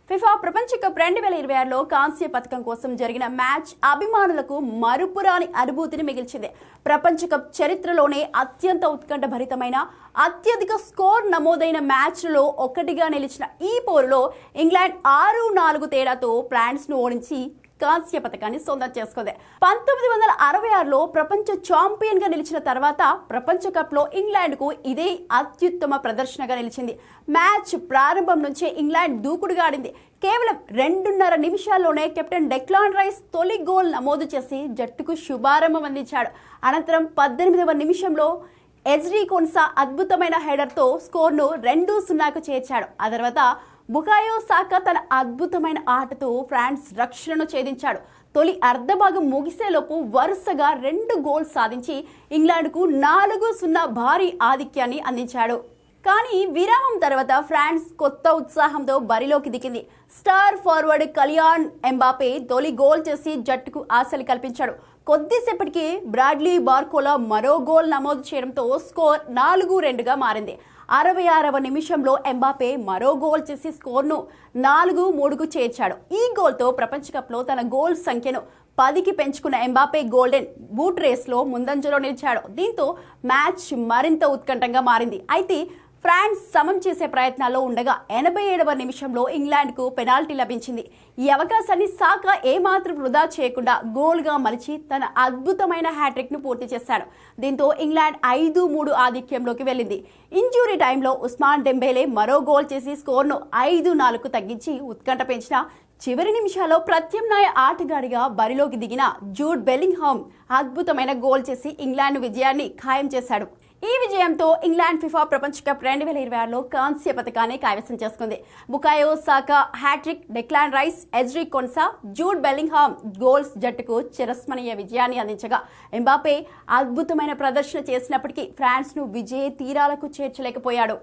FIFA ప్రపంచ cup 2026లో కాంస్య పథకం కోసం జరిగిన మ్యాచ్ అభిమానులకు మరుపురాని అనుభూతిని మిగిల్చింది. ప్రపంచ కప్ చరిత్రలోనే అత్యంత ఉత్కంఠభరితమైన అత్యధిక స్కోర్ నమోదైన మ్యాచ్లలో ఒకటిగా నిలిచిన ఈ పోరులో ఇంగ్లాండ్ 6-4 తేడాతో ఫ్రాన్స్ ను ఓడించి కాంస్య పథకాన్ని సొంతం చేసుకుంది. 1966లో ప్రపంచ ఛాంపియన్ గా నిలిచిన తర్వాత ప్రపంచ కప్ లో ఇంగ్లాండ్ కు ఇదే అత్యుత్తమ ప్రదర్శనగా నిలిచింది. మ్యాచ్ ప్రారంభం నుంచే ఇంగ్లాండ్ దూకుడుగా ఆడింది. కేవలం 2.5 నిమిషాల్లోనే కెప్టెన్ డెక్లాన్ రైస్ తొలి గోల్ నమోదు చేసి జట్టుకు శుభారంభం అందించాడు. అనంతరం 18వ నిమిషంలో ఎజ్రీ కొన్సా అద్భుతమైన హెడర్తో స్కోర్ను 2-0కు చేర్చాడు. ఆ తర్వాత బుకాయో సాకా తన అద్భుతమైన ఆటతో ఫ్రాన్స్ రక్షణను ఛేదించాడు. తొలి అర్ధభాగం ముగిసేలోపు వరుసగా 2 గోల్స్ సాధించి ఇంగ్లాండ్కు 4-0 భారీ ఆధిక్యాన్ని అందించాడు. కానీ విరామం తర్వాత ఫ్రాన్స్ కొత్త ఉత్సాహంతో బరిలోకి దిగింది. స్టార్ ఫార్వర్డ్ కిలియాన్ ఎంబాపే తొలి గోల్ చేసి జట్టుకు ఆశలు కల్పించాడు. కొద్దిసేపటికి బ్రాడ్లీ బార్కోలా మరో గోల్ నమోదు చేయడంతో స్కోర్ 4-2గా మారింది. 66వ నిమిషంలో ఎంబాపే మరో గోల్ చేసి స్కోర్ను 4-3కు చేర్చాడు. ఈ గోల్తో ప్రపంచ కప్లో తన గోల్ సంఖ్యను 10కి పెంచుకున్న ఎంబాపే గోల్డెన్ బూట్ రేస్లో ముందంజలో నిలిచాడు. దీంతో మ్యాచ్ మరింత ఉత్కంఠంగా మారింది. అయితే ఫ్రాన్స్ సమం చేసే ప్రయత్నాల్లో ఉండగా 87వ నిమిషంలో ఇంగ్లాండ్కు పెనాల్టీ లభించింది. ఈ అవకాశాన్ని సాకా ఏమాత్రం వృధా చేయకుండా గోల్గా మలిచి తన అద్భుతమైన హ్యాట్రిక్ ను పూర్తి చేశాడు. దీంతో ఇంగ్లాండ్ 5-3 ఆధిక్యంలోకి వెళ్ళింది. ఇంజూరీ టైంలో ఉస్మాన్ డెంబేలే మరో గోల్ చేసి స్కోర్ను 5-4కు తగ్గించి ఉత్కంఠ పెంచిన చివరి నిమిషాల్లో ప్రత్యామ్నాయ ఆటగాడిగా బరిలోకి దిగిన జూడ్ బెల్లింగ్హామ్ అద్భుతమైన గోల్ చేసి ఇంగ్లాండ్ విజయాన్ని ఖాయం చేశాడు. ఈ విజయంతో ఇంగ్లాండ్ ఫిఫా ప్రపంచ కప్ 2026లో కాంస్య పథకాన్ని కైవసం చేసుకుంది. Bukayo Saka hat trick, Declan Rice, Ezri Konsa, Jude Bellingham goals జట్టుకు చిరస్మరణీయ విజయాన్ని అందించగా ఎంబాపే అద్భుతమైన ప్రదర్శన చేసినప్పటికీ ఫ్రాన్స్ ను విజయ తీరాలకు చేర్చలేకపోయాడు.